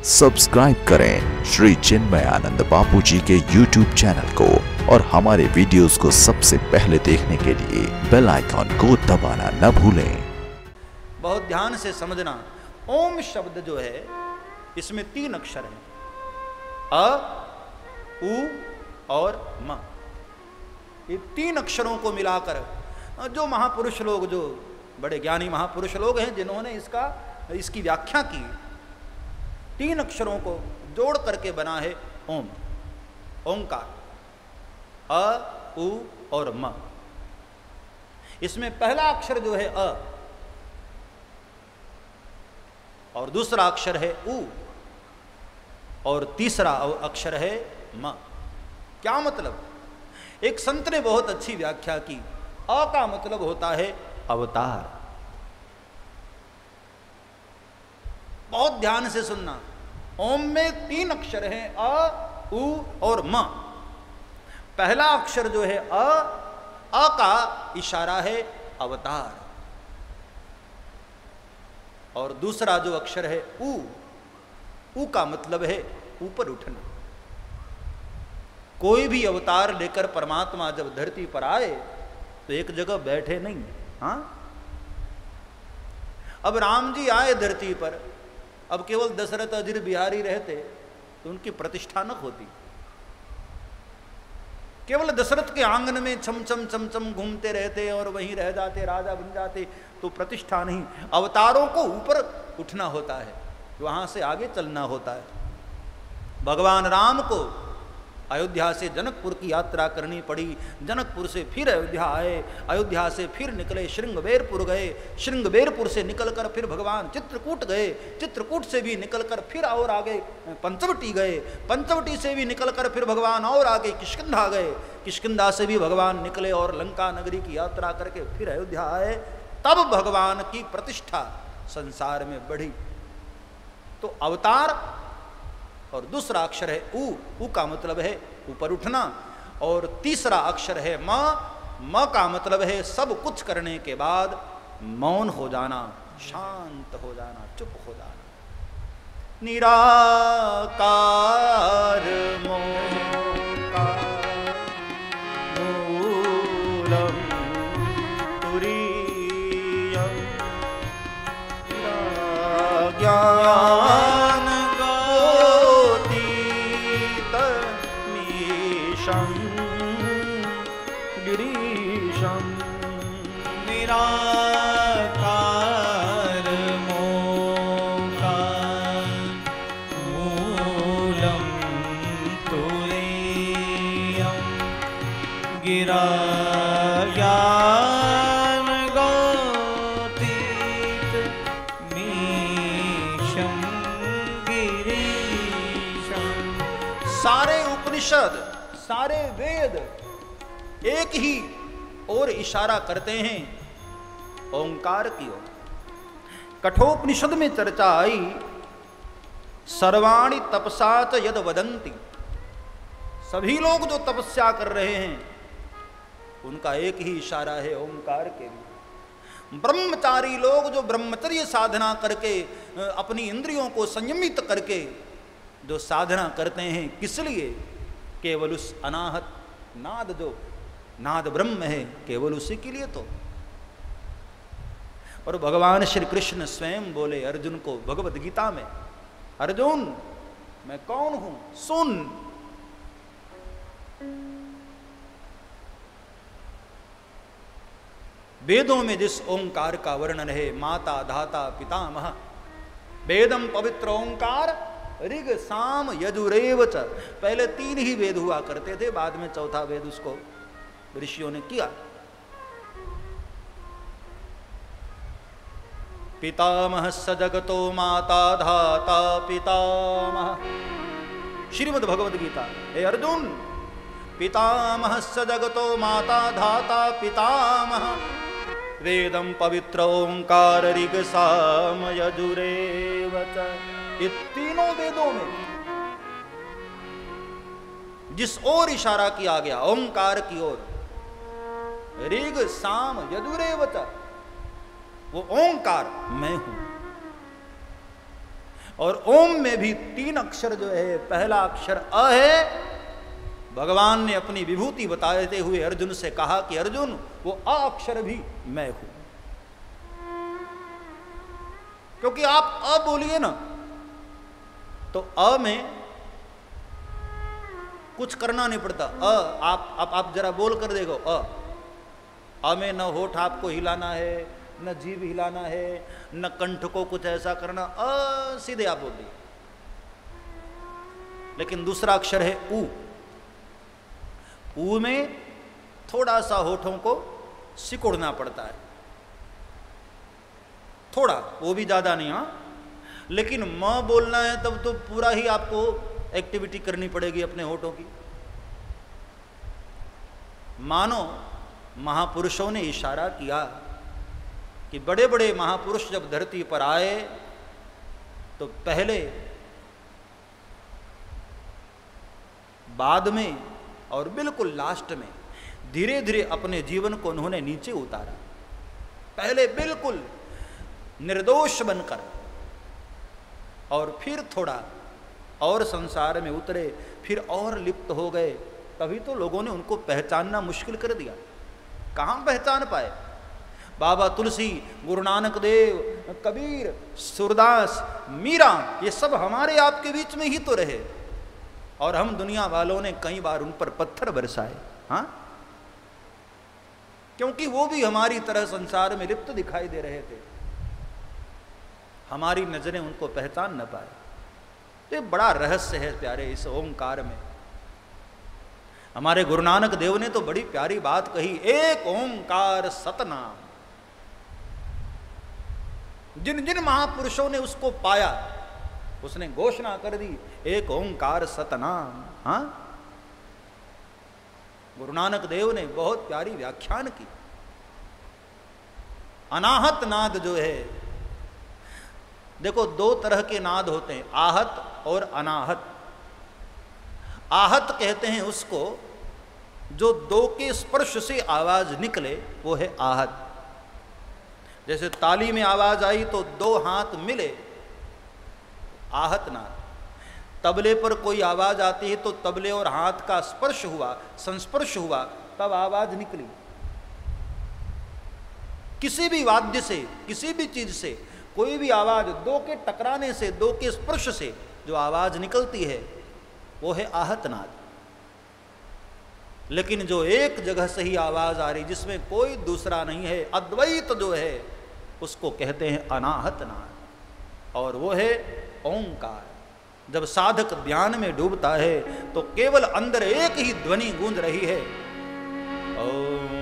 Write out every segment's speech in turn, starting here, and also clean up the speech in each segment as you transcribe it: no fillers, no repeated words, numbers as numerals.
Subscribe करें श्री चिन्मय आनंद बापू जी के YouTube channel को और हमारे वीडियोस को सबसे पहले देखने के लिए बेल आइकॉन को दबाना न भूलें। बहुत ध्यान से समझना, ओम शब्द जो है इसमें 3 अक्षर हैं, अ, उ और म। ये 3 अक्षरों को मिलाकर जो महापुरुष लोग, जो बड़े ज्ञानी महापुरुष लोग हैं, जिन्होंने इसकी व्याख्या की, 3 अक्षरों को जोड़ करके बना है ओम, ओंकार, अ, उ और म। इसमें पहला अक्षर जो है अ और दूसरा अक्षर है उ और तीसरा अक्षर है म। क्या मतलब? एक संत ने बहुत अच्छी व्याख्या की। अ का मतलब होता है अवतार। बहुत ध्यान से सुनना, ओम में 3 अक्षर हैं, अ, उ और म। पहला अक्षर जो है अ का इशारा है अवतार, और दूसरा जो अक्षर है उ का मतलब है ऊपर उठना। कोई भी अवतार लेकर परमात्मा जब धरती पर आए तो एक जगह बैठे नहीं। हाँ, अब राम जी आए धरती पर, अब केवल दशरथ अजीर बिहारी रहते तो उनकी प्रतिष्ठा न होती। केवल दशरथ के आंगन में छम छम छम छम घूमते रहते और वहीं रह जाते, राजा बन जाते, तो प्रतिष्ठा नहीं। अवतारों को ऊपर उठना होता है, वहां से आगे चलना होता है। भगवान राम को अयोध्या से जनकपुर की यात्रा करनी पड़ी, जनकपुर से फिर अयोध्या आए, अयोध्या से फिर निकले श्रृंगबेरपुर गए, श्रृंगबेरपुर से निकलकर फिर भगवान चित्रकूट गए, चित्रकूट से भी निकलकर फिर और आगे पंचवटी गए, पंचवटी से भी निकलकर फिर भगवान और आगे किष्किंधा गए, किष्किंधा से भी भगवान निकले और लंका नगरी की यात्रा करके फिर अयोध्या आए। तब भगवान की प्रतिष्ठा संसार में बढ़ी। तो अवतार, और दूसरा अक्षर है उ का मतलब है ऊपर उठना, और तीसरा अक्षर है म का मतलब है सब कुछ करने के बाद मौन हो जाना, शांत हो जाना, चुप हो जाना। निराकार मोकार मूलम तुरीयम ज्ञान गिरीशम। निराकार मोकार मूलम तुरीयम गिरा ज्ञान गौतीत मीशम गिरीशम। सारे उपनिषद, सारे वेद एक ही और इशारा करते हैं ओंकार की ओर। कठोपनिषद में चर्चा आई, सर्वाणि तपसा च यद वदंती। सभी लोग जो तपस्या कर रहे हैं उनका एक ही इशारा है ओंकार के लिए। ब्रह्मचारी लोग जो ब्रह्मचर्य साधना करके अपनी इंद्रियों को संयमित करके जो साधना करते हैं, किस लिए? केवल उस अनाहत नाद, जो नाद ब्रह्म है, केवल उसी के लिए। तो और भगवान श्री कृष्ण स्वयं बोले अर्जुन को भगवद गीता में, अर्जुन मैं कौन हूं सुन। वेदों में जिस ओंकार का वर्णन है, माता धाता पितामह, वेदम पवित्र ओंकार ऋग साम यजुरेव च। पहले 3 ही वेद हुआ करते थे, बाद में चौथा वेद उसको ऋषियों ने किया। पितामह स जगतो माता धाता पितामह। श्रीमद् भगवद गीता। हे अर्जुन, पितामह स जगतो माता धाता पितामह, वेदम पवित्र ओंकार ऋग साम यजुरेव च। ये तीनों वेदों में जिस ओर इशारा किया गया, ओंकार की ओर, ऋग साम यजुरेव च, वो ओंकार मैं हूं। और ओम में भी 3 अक्षर जो है, पहला अक्षर अ है। भगवान ने अपनी विभूति बताते हुए अर्जुन से कहा कि अर्जुन वो अ अक्षर भी मैं हूं। क्योंकि आप अ बोलिए ना तो अ में कुछ करना नहीं पड़ता। आप जरा बोल कर देखो अ में न होठ आपको हिलाना है, न जीभ हिलाना है, न कंठ को कुछ ऐसा करना, सीधे आप बोल दिए। लेकिन दूसरा अक्षर है ऊ। ऊ में थोड़ा सा होठों को सिकुड़ना पड़ता है, थोड़ा, वो भी ज्यादा नहीं। हाँ, लेकिन म बोलना है तब तो पूरा ही आपको एक्टिविटी करनी पड़ेगी अपने होठों की। मानो महापुरुषों ने इशारा किया कि बड़े बड़े महापुरुष जब धरती पर आए तो पहले, बाद में और बिल्कुल लास्ट में धीरे धीरे अपने जीवन को उन्होंने नीचे उतारा। पहले बिल्कुल निर्दोष बनकर और फिर थोड़ा और संसार में उतरे, फिर और लिप्त हो गए। तभी तो लोगों ने उनको पहचानना मुश्किल कर दिया। कहाँ पहचान पाए? बाबा तुलसी, गुरु नानक देव, कबीर, सूरदास, मीरा, ये सब हमारे आपके बीच में ही तो रहे और हम दुनिया वालों ने कई बार उन पर पत्थर बरसाए। हाँ, क्योंकि वो भी हमारी तरह संसार में लिप्त दिखाई दे रहे थे, हमारी नजरें उनको पहचान न पाए। ये बड़ा रहस्य है प्यारे इस ओंकार में। हमारे गुरु नानक देव ने तो बड़ी प्यारी बात कही, एक ओंकार सतनाम। जिन जिन महापुरुषों ने उसको पाया उसने घोषणा कर दी, एक ओंकार सतनाम। हाँ, गुरु नानक देव ने बहुत प्यारी व्याख्यान की। अनाहत नाद जो है, देखो 2 तरह के नाद होते हैं, आहत और अनाहत। आहत कहते हैं उसको जो 2 के स्पर्श से आवाज निकले, वो है आहत। जैसे ताली में आवाज आई तो 2 हाथ मिले, आहत नाद। तबले पर कोई आवाज आती है तो तबले और हाथ का स्पर्श हुआ, संस्पर्श हुआ, तब आवाज निकली। किसी भी वाद्य से, किसी भी चीज से कोई भी आवाज 2 के टकराने से, 2 के स्पर्श से जो आवाज निकलती है वो है आहत नाद। लेकिन जो एक जगह से ही आवाज आ रही, जिसमें कोई दूसरा नहीं है, अद्वैत जो है, उसको कहते हैं अनाहत नाद, और वो है ओंकार। जब साधक ध्यान में डूबता है तो केवल अंदर एक ही ध्वनि गूंज रही है, ओम।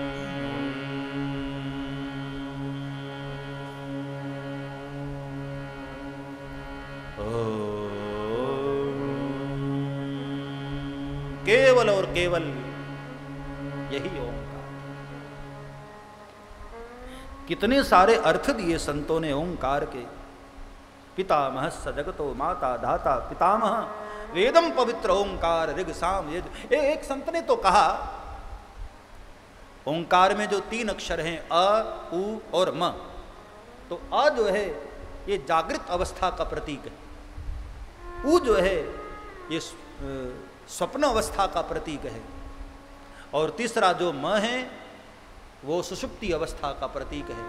केवल और केवल यही ओंकार। कितने सारे अर्थ दिए संतों ने ओंकार के। पितामह स जगतो माता धाता पितामह, वेदम पवित्र ओंकार ऋग साम यजुः। एक संत ने तो कहा ओंकार में जो 3 अक्षर हैं अ, उ और म, तो अ जो है ये जागृत अवस्था का प्रतीक है, उ जो है ये स्वप्न अवस्था का प्रतीक है, और तीसरा जो म है वो सुषुप्ति अवस्था का प्रतीक है।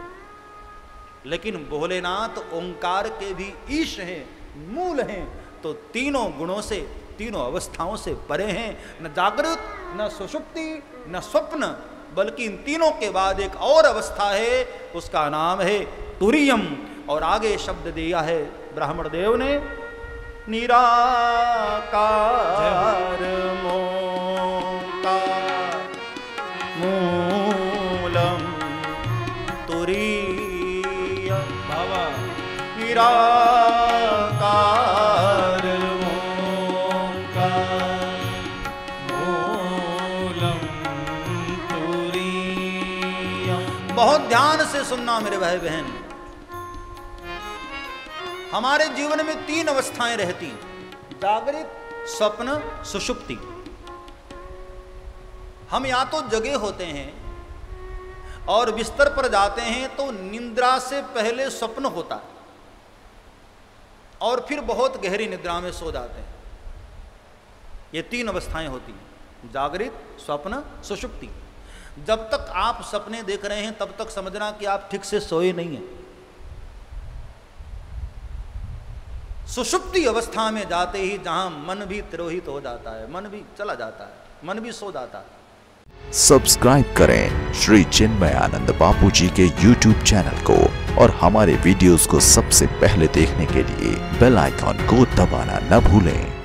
लेकिन भोलेनाथ ओंकार के भी ईश हैं, मूल हैं, तो तीनों गुणों से, तीनों अवस्थाओं से परे हैं। न जागृत, न सुषुप्ति, न स्वप्न, बल्कि इन तीनों के बाद एक और अवस्था है, उसका नाम है तुरीयम। और आगे शब्द दिया है ब्राह्मण देव ने, निराकार मोकार मूलम तुरीयम। बाबा निराकार मोकार मूलम तुरीयम। बहुत ध्यान से सुनना मेरे भाई बहन। हमारे जीवन में 3 अवस्थाएं रहती, जागृत, स्वप्न, सुषुप्ति। हम या तो जगे होते हैं और बिस्तर पर जाते हैं तो निद्रा से पहले स्वप्न होता है, और फिर बहुत गहरी निद्रा में सो जाते हैं। ये 3 अवस्थाएं होती हैं, जागृत, स्वप्न, सुषुप्ति। जब तक आप सपने देख रहे हैं तब तक समझना कि आप ठीक से सोए नहीं हैं। सुषुप्ति अवस्था में जाते ही जहां मन भी तिरोहित हो जाता है, मन भी चला जाता है, मन भी सो जाता है। सब्सक्राइब करें श्री चिन्मयानंद बापू जी के YouTube चैनल को और हमारे वीडियोस को सबसे पहले देखने के लिए बेल आइकॉन को दबाना न भूलें।